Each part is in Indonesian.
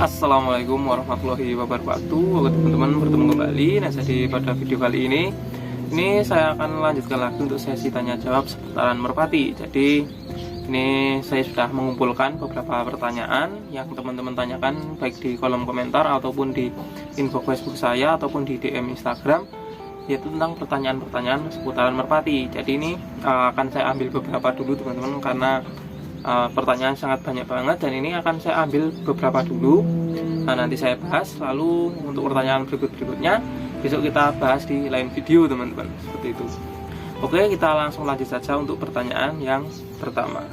Assalamualaikum warahmatullahi wabarakatuh. Oke teman-teman, bertemu kembali. Nah, jadi pada video kali ini saya akan lanjutkan lagi untuk sesi tanya jawab seputaran merpati. Jadi ini saya sudah mengumpulkan beberapa pertanyaan yang teman-teman tanyakan baik di kolom komentar ataupun di info Facebook saya ataupun di DM Instagram, yaitu tentang pertanyaan-pertanyaan seputaran merpati. Jadi ini akan saya ambil beberapa dulu teman-teman, karena pertanyaan sangat banyak banget, dan ini akan saya ambil beberapa dulu. Nah, nanti saya bahas, lalu untuk pertanyaan berikutnya besok kita bahas di lain video teman-teman, seperti itu. Oke, kita langsung lanjut saja untuk pertanyaan yang pertama.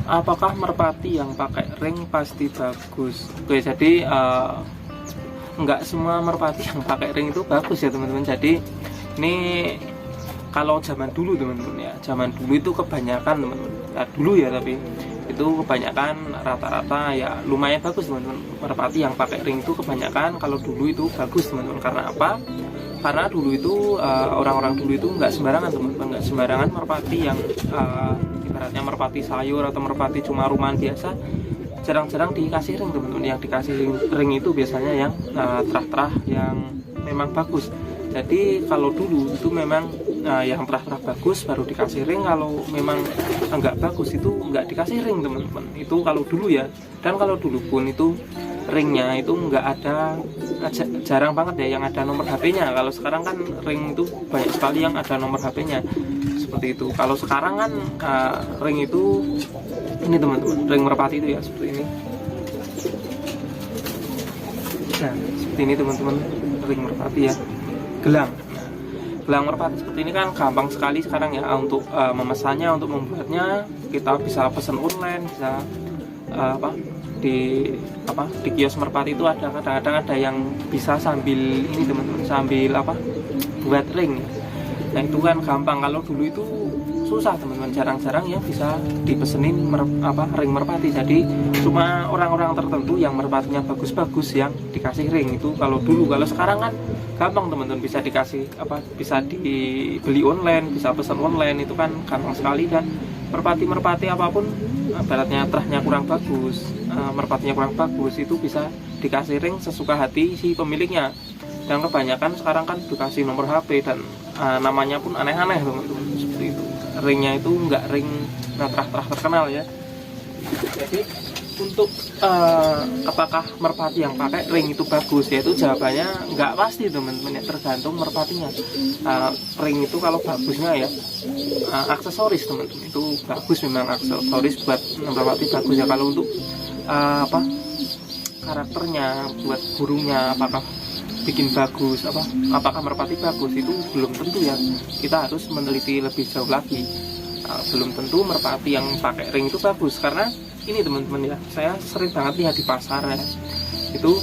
Apakah merpati yang pakai ring pasti bagus? Oke, jadi nggak semua merpati yang pakai ring itu bagus ya teman-teman. Jadi ini kalau zaman dulu teman-teman ya, zaman dulu itu kebanyakan teman-teman ya, dulu ya, tapi itu kebanyakan rata-rata ya lumayan bagus teman-teman. Merpati yang pakai ring itu kebanyakan kalau dulu itu bagus teman-teman. Karena apa? Karena dulu itu orang-orang dulu itu nggak sembarangan teman-teman, nggak sembarangan merpati yang ibaratnya merpati sayur atau merpati cuma rumahan biasa, jarang-jarang dikasih ring teman-teman. Yang dikasih ring itu biasanya yang terah-terah yang memang bagus. Jadi kalau dulu itu memang yang terah-terah bagus baru dikasih ring, kalau memang enggak bagus itu enggak dikasih ring teman-teman. Itu kalau dulu ya. Dan kalau dulu pun itu ringnya itu enggak ada, jarang banget ya yang ada nomor HP-nya. Kalau sekarang kan ring itu banyak sekali yang ada nomor HP-nya, seperti itu. Kalau sekarang kan ring itu ini teman-teman, ring merpati itu ya seperti ini. Nah, seperti ini teman-teman, ring merpati ya, gelang. Gelang merpati seperti ini kan gampang sekali sekarang ya untuk memesannya, untuk membuatnya. Kita bisa pesan online, bisa di kios merpati itu ada, kadang-kadang ada yang bisa sambil ini teman-teman, sambil buat ring. Nah, itu kan gampang. Kalau dulu itu susah teman-teman, jarang-jarang yang bisa dipesenin ring merpati. Jadi cuma orang-orang tertentu yang merpatinya bagus-bagus yang dikasih ring itu kalau dulu. Kalau sekarang kan gampang teman-teman, bisa dikasih bisa dibeli online, bisa pesan online, itu kan gampang sekali. Dan merpati-merpati apapun baratnya terahnya kurang bagus, merpatinya kurang bagus, itu bisa dikasih ring sesuka hati si pemiliknya. Dan kebanyakan sekarang kan dikasih nomor HP dan namanya pun aneh-aneh teman-teman, seperti itu. Ringnya itu enggak ring terah-terah terkenal ya. Jadi untuk apakah merpati yang pakai ring itu bagus, yaitu jawabannya nggak pasti teman-teman ya, tergantung merpatinya. Ring itu kalau bagusnya ya aksesoris teman-teman, itu bagus, memang aksesoris buat merpati bagus ya. Kalau untuk karakternya, buat burungnya apakah bikin bagus, apakah merpati bagus, itu belum tentu ya. Kita harus meneliti lebih jauh lagi. Belum tentu merpati yang pakai ring itu bagus, karena ini teman-teman ya, saya sering banget lihat di pasar ya, itu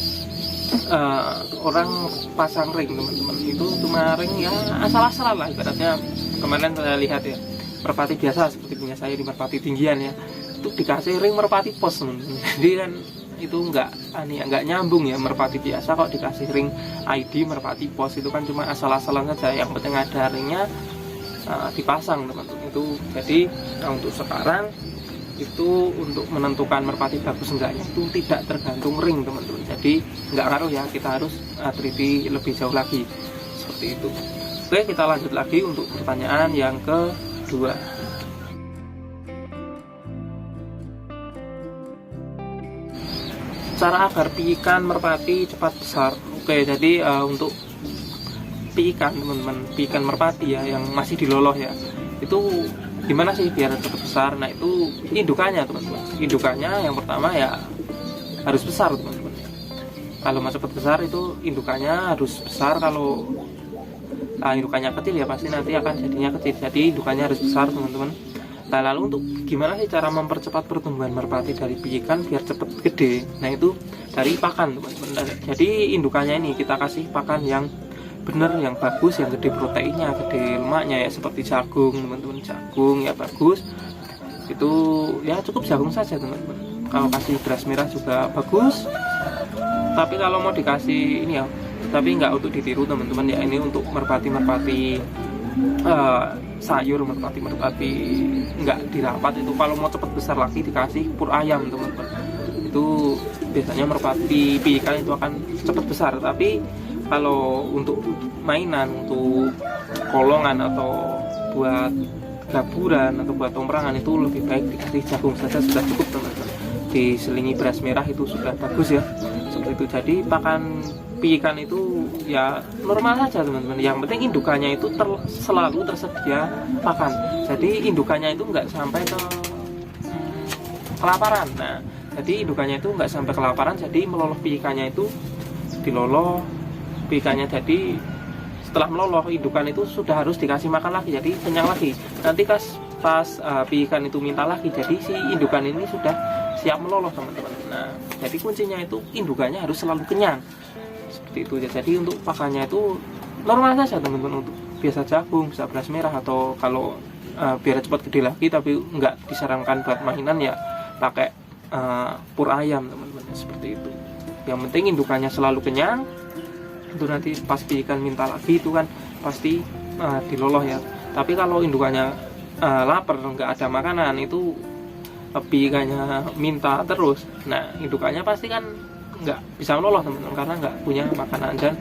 orang pasang ring teman-teman, itu cuma ring ya asal-asalan lah ibaratnya. Kemarin saya lihat ya, merpati biasa seperti punya saya di merpati tinggian ya, itu dikasih ring merpati pos teman-teman. Jadi kan itu nggak nyambung ya. Merpati biasa kok dikasih ring ID merpati pos, itu kan cuma asal-asalan saja. Yang penting ada ringnya dipasang teman-teman itu. Jadi untuk sekarang itu untuk menentukan merpati bagus enggaknya itu tidak tergantung ring teman-teman. Jadi nggak ngaruh ya, kita harus teliti lebih jauh lagi, seperti itu. Oke, kita lanjut lagi untuk pertanyaan yang kedua. Cara agar piikan merpati cepat besar. Oke, jadi untuk piikan teman-teman, piikan merpati ya yang masih diloloh ya, itu gimana sih biar cepat besar? Nah, itu indukannya teman-teman. Indukannya yang pertama ya harus besar teman-teman. Kalau mau cepat besar itu indukannya harus besar. Kalau indukannya kecil ya pasti nanti akan jadinya kecil. Jadi indukannya harus besar teman-teman. Nah, lalu untuk gimana sih cara mempercepat pertumbuhan merpati dari piikan biar cepat gede? Nah, itu dari pakan teman-teman. Jadi indukannya ini kita kasih pakan yang bener, yang bagus, yang gede proteinnya, gede lemaknya ya, seperti jagung teman-teman. Jagung ya bagus, itu ya cukup jagung saja teman-teman. Kalau kasih beras merah juga bagus, tapi kalau mau dikasih ini ya, tapi nggak untuk ditiru teman-teman ya, ini untuk merpati-merpati sayur merpati nggak dirapat itu. Kalau mau cepat besar lagi dikasih pur ayam teman-teman, itu biasanya merpati piikan itu akan cepat besar. Tapi kalau untuk mainan, untuk kolongan atau buat gaburan atau buat tomrangan itu lebih baik dikasih jagung saja sudah cukup teman-teman. Diselingi beras merah itu sudah bagus ya, seperti itu. Jadi pakan piikan itu ya normal saja teman-teman, yang penting indukannya itu selalu tersedia pakan. Jadi indukannya itu nggak sampai kelaparan. Nah, jadi indukannya itu nggak sampai kelaparan, jadi meloloh piikannya itu diloloh piikannya. Jadi setelah meloloh indukan itu sudah harus dikasih makan lagi, jadi kenyang lagi. Nanti pas piikan itu minta lagi, jadi si indukan ini sudah siap meloloh teman-teman. Nah, jadi kuncinya itu indukannya harus selalu kenyang, seperti itu ya. Jadi untuk pakannya itu normal saja teman-teman, untuk biasa jagung, bisa beras merah, atau kalau biar cepat gede lagi tapi nggak disarankan buat mainan ya pakai pur ayam teman-teman, seperti itu. Yang penting indukannya selalu kenyang, itu nanti pas piikan minta lagi itu kan pasti diloloh ya. Tapi kalau indukannya lapar, nggak ada makanan, itu piikannya minta terus, nah indukannya pasti kan nggak bisa meloloh teman-teman, karena nggak punya makanan dan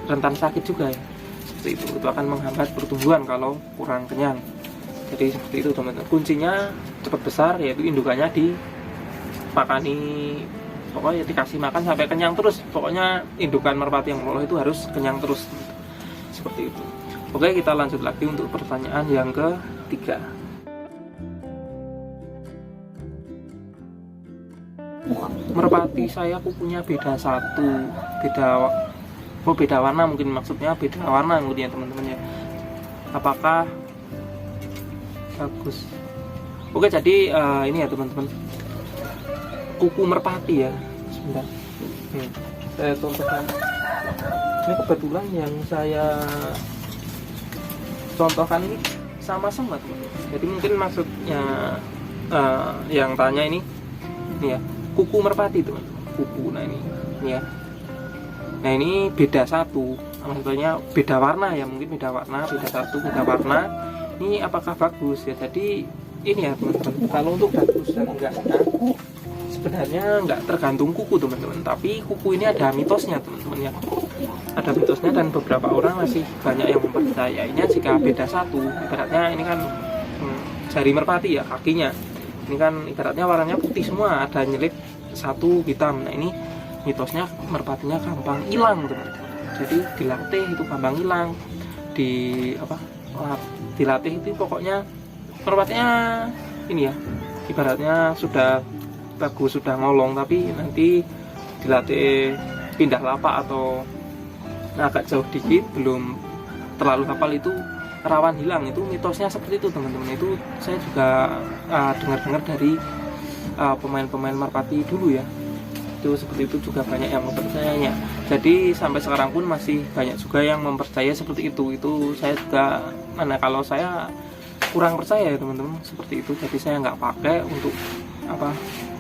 rentan sakit juga ya, seperti itu. Itu akan menghambat pertumbuhan kalau kurang kenyang. Jadi seperti itu teman-teman, kuncinya cepat besar yaitu indukannya dipakani, pokoknya dikasih makan sampai kenyang terus. Pokoknya indukan merpati yang meloloh itu harus kenyang terus, seperti itu. Oke, kita lanjut lagi untuk pertanyaan yang ketiga. Merpati saya kukunya beda satu, beda warna, mungkin maksudnya beda warna mungkin ya teman-teman ya. Apakah bagus? Oke, jadi ini ya teman-teman, kuku merpati ya. Sebentar, saya contohkan. Ini kebetulan yang saya contohkan ini sama teman-teman. Jadi mungkin maksudnya yang tanya ini ya, kuku merpati teman-teman, kuku. Nah ini ya, nah ini beda satu, maksudnya beda warna ya, mungkin beda warna, beda satu, beda warna. Ini apakah bagus ya? Jadi ini ya teman-teman, kalau untuk bagus dan enggaknya sebenarnya nggak tergantung kuku teman-teman, tapi kuku ini ada mitosnya teman-teman ya, ada mitosnya, dan beberapa orang masih banyak yang mempercayainya jika beda satu. Ibaratnya ini kan jari merpati ya, kakinya ini kan ibaratnya warnanya putih semua, ada nyelip satu hitam. Nah ini mitosnya merpatinya gampang hilang teman-teman, jadi dilatih itu gampang hilang, dilatih itu pokoknya merpatinya ini ya, ibaratnya sudah bagus, sudah ngolong, tapi nanti dilatih pindah lapak atau agak jauh dikit, belum terlalu hafal, itu rawan hilang. Itu mitosnya seperti itu teman-teman. Itu saya juga dengar-dengar dari pemain-pemain merpati dulu ya, itu seperti itu, juga banyak yang mempercayainya. Jadi sampai sekarang pun masih banyak juga yang mempercayai seperti itu. Itu saya juga, kalau saya kurang percaya ya teman-teman, seperti itu. Jadi saya nggak pakai untuk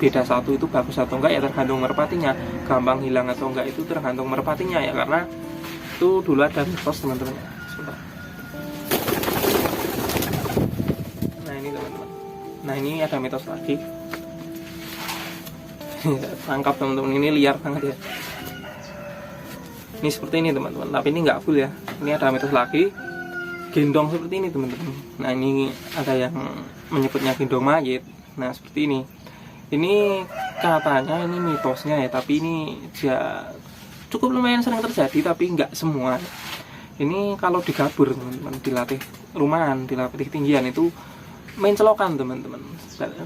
beda satu itu bagus atau enggak ya, tergantung merpatinya. Gampang hilang atau enggak itu tergantung merpatinya ya, karena itu dulu ada mitos teman-teman. Nah ini teman-teman, nah ini ada mitos lagi. Tangkap teman-teman, ini liar banget ya. Ini seperti ini teman-teman, tapi ini nggak full ya. Ini ada mitos lagi, gendong seperti ini teman-teman. Nah ini ada yang menyebutnya gendong mayit. Nah seperti ini. Ini katanya ini mitosnya ya, tapi ini dia cukup lumayan sering terjadi, tapi nggak semua. Ini kalau digabur teman-teman, dilatih rumahan, dilatih tinggian itu mencelokan teman-teman.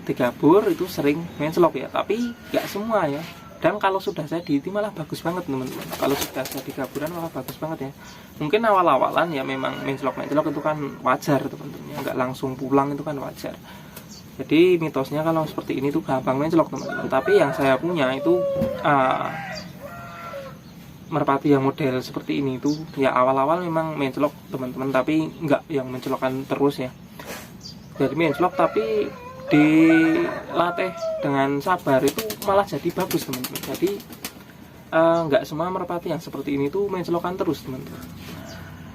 Digabur itu sering mencelok ya, tapi nggak semua ya. Dan kalau sudah jadi itu malah bagus banget teman-teman. Kalau sudah jadi gaburan malah bagus banget ya. Mungkin awal-awalan ya memang mencelok itu kan wajar teman-teman ya, nggak langsung pulang itu kan wajar. Jadi mitosnya kalau seperti ini tuh gampang mencelok teman-teman. Tapi yang saya punya itu merpati yang model seperti ini tuh ya awal-awal memang mencelok teman-teman, tapi nggak yang mencelokan terus ya. Jadi mencelok tapi dilatih dengan sabar itu malah jadi bagus teman-teman. Jadi nggak semua merpati yang seperti ini tuh mencelokan terus teman-teman.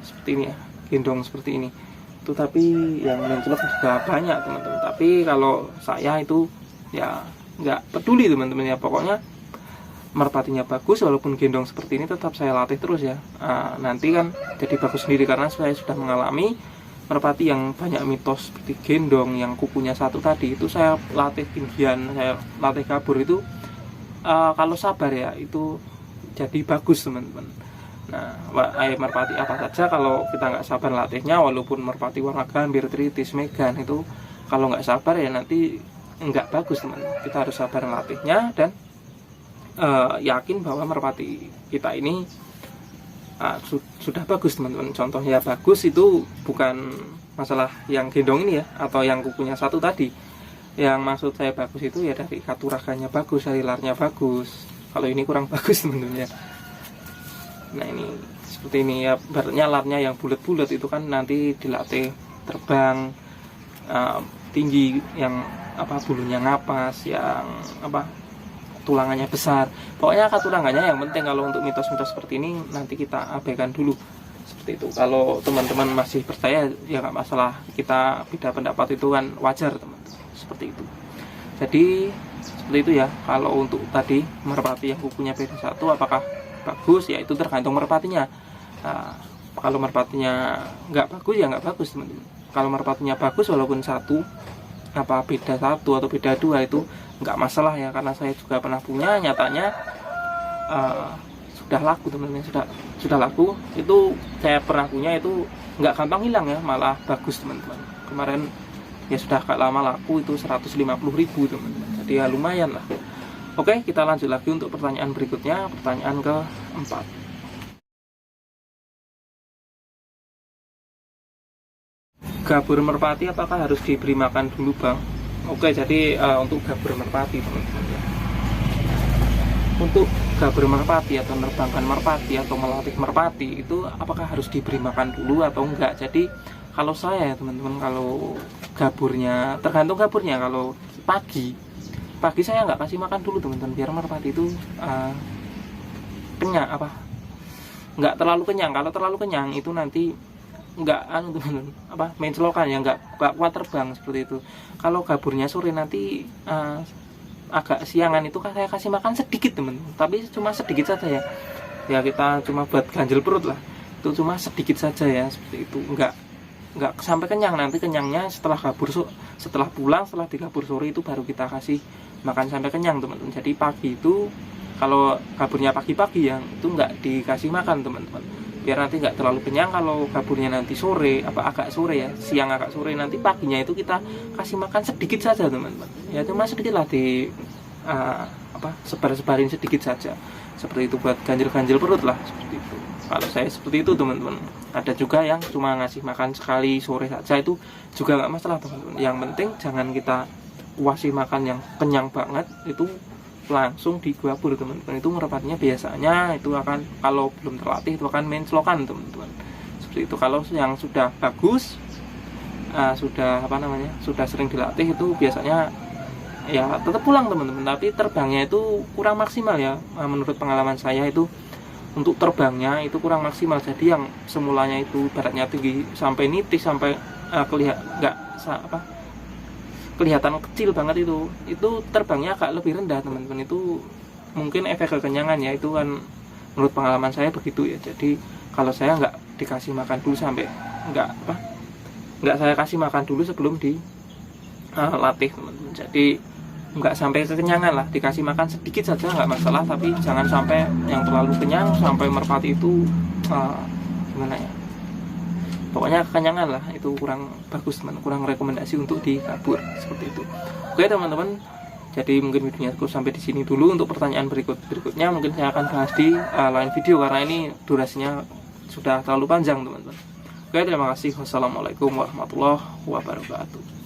Seperti ini ya, gendong seperti ini. itu, tapi yang menclok juga banyak teman-teman. Tapi kalau saya itu ya nggak peduli teman-teman ya, pokoknya merpatinya bagus walaupun gendong seperti ini tetap saya latih terus ya. Nanti kan jadi bagus sendiri karena saya sudah mengalami merpati yang banyak mitos seperti gendong yang kukunya satu tadi, itu saya latih tinggian, saya latih kabur itu kalau sabar ya itu jadi bagus teman-teman. Nah, merpati apa saja kalau kita nggak sabar latihnya, walaupun merpati warna gambir, tritis, megan, itu kalau nggak sabar ya nanti nggak bagus teman. Kita harus sabar latihnya dan yakin bahwa merpati kita ini sudah bagus teman-teman. Contohnya bagus itu bukan masalah yang gendong ini ya, atau yang kukunya satu tadi. Yang maksud saya bagus itu ya dari katuraganya bagus, dari larnya bagus. Kalau ini kurang bagus teman-teman ya. Nah ini seperti ini ya, baratnya larnya yang bulat-bulat itu kan nanti dilatih terbang tinggi, yang bulunya ngapas, yang tulangannya besar. Pokoknya tulangannya yang penting. Kalau untuk mitos-mitos seperti ini nanti kita abaikan dulu seperti itu. Kalau teman-teman masih percaya ya nggak masalah, kita beda pendapat itu kan wajar teman-teman, seperti itu. Jadi seperti itu ya. Kalau untuk tadi merpati yang kukunya beda satu apakah bagus, ya itu tergantung merpatinya. Kalau merpatinya nggak bagus ya nggak bagus teman-teman. Kalau merpatinya bagus walaupun beda satu atau beda dua itu nggak masalah ya, karena saya juga pernah punya, nyatanya sudah laku teman-teman, sudah laku. Itu saya pernah punya, itu nggak gampang hilang ya, malah bagus teman-teman. Kemarin ya sudah gak lama laku, itu 150.000 teman-teman, jadi ya lumayan lah. Oke, kita lanjut lagi untuk pertanyaan berikutnya, pertanyaan keempat. Gabur merpati apakah harus diberi makan dulu bang? Oke, jadi untuk gabur merpati teman-teman ya. Untuk gabur merpati atau menerbangkan merpati atau melatih merpati itu apakah harus diberi makan dulu atau enggak? Jadi kalau saya ya teman-teman, kalau gaburnya tergantung gaburnya. Kalau pagi saya nggak kasih makan dulu teman-teman, biar merpati itu kenyang, nggak terlalu kenyang. Kalau terlalu kenyang itu nanti nggak teman-teman, menclokan ya, nggak kuat terbang seperti itu. Kalau gaburnya sore nanti agak siangan, itu saya kasih makan sedikit teman-teman, tapi cuma sedikit saja ya kita cuma buat ganjel perut lah, itu cuma sedikit saja ya, seperti itu. Nggak sampai kenyang. Nanti kenyangnya setelah pulang setelah di gabur sore itu baru kita kasih makan sampai kenyang teman-teman. Jadi pagi itu kalau gaburnya pagi-pagi yang itu nggak dikasih makan teman-teman, biar nanti nggak terlalu kenyang. Kalau gaburnya nanti sore agak sore ya, siang agak sore, nanti paginya itu kita kasih makan sedikit saja teman-teman, ya cuma sedikit lah, di sebarin sedikit saja seperti itu, buat ganjil perut lah, seperti itu. Kalau saya seperti itu teman-teman. Ada juga yang cuma ngasih makan sekali sore saja, itu juga nggak masalah teman-teman. Yang penting jangan kita kasih makan yang kenyang banget, itu langsung digabur teman-teman. Itu merpatinya biasanya itu akan, kalau belum terlatih itu akan menclokan teman-teman, seperti itu. Kalau yang sudah bagus, sudah sering dilatih, itu biasanya ya tetap pulang teman-teman, tapi terbangnya itu kurang maksimal ya. Menurut pengalaman saya itu untuk terbangnya itu kurang maksimal. Jadi yang semulanya itu baratnya tinggi sampai nitis, sampai kelihatan kecil banget, itu terbangnya agak lebih rendah teman-teman. Itu mungkin efek kekenyangan ya, itu kan menurut pengalaman saya begitu ya. Jadi kalau saya nggak dikasih makan dulu, sampai nggak saya kasih makan dulu sebelum dilatih teman-teman. Jadi nggak sampai kekenyangan lah, dikasih makan sedikit saja nggak masalah, tapi jangan sampai yang terlalu kenyang sampai merpati itu gimana ya, pokoknya kekenyangan lah, itu kurang bagus teman, kurang rekomendasi untuk digabur seperti itu. Oke teman-teman, jadi mungkin videonya cukup sampai di sini dulu. Untuk pertanyaan berikutnya mungkin saya akan bahas di lain video, karena ini durasinya sudah terlalu panjang teman-teman. Oke, terima kasih. Wassalamualaikum warahmatullahi wabarakatuh.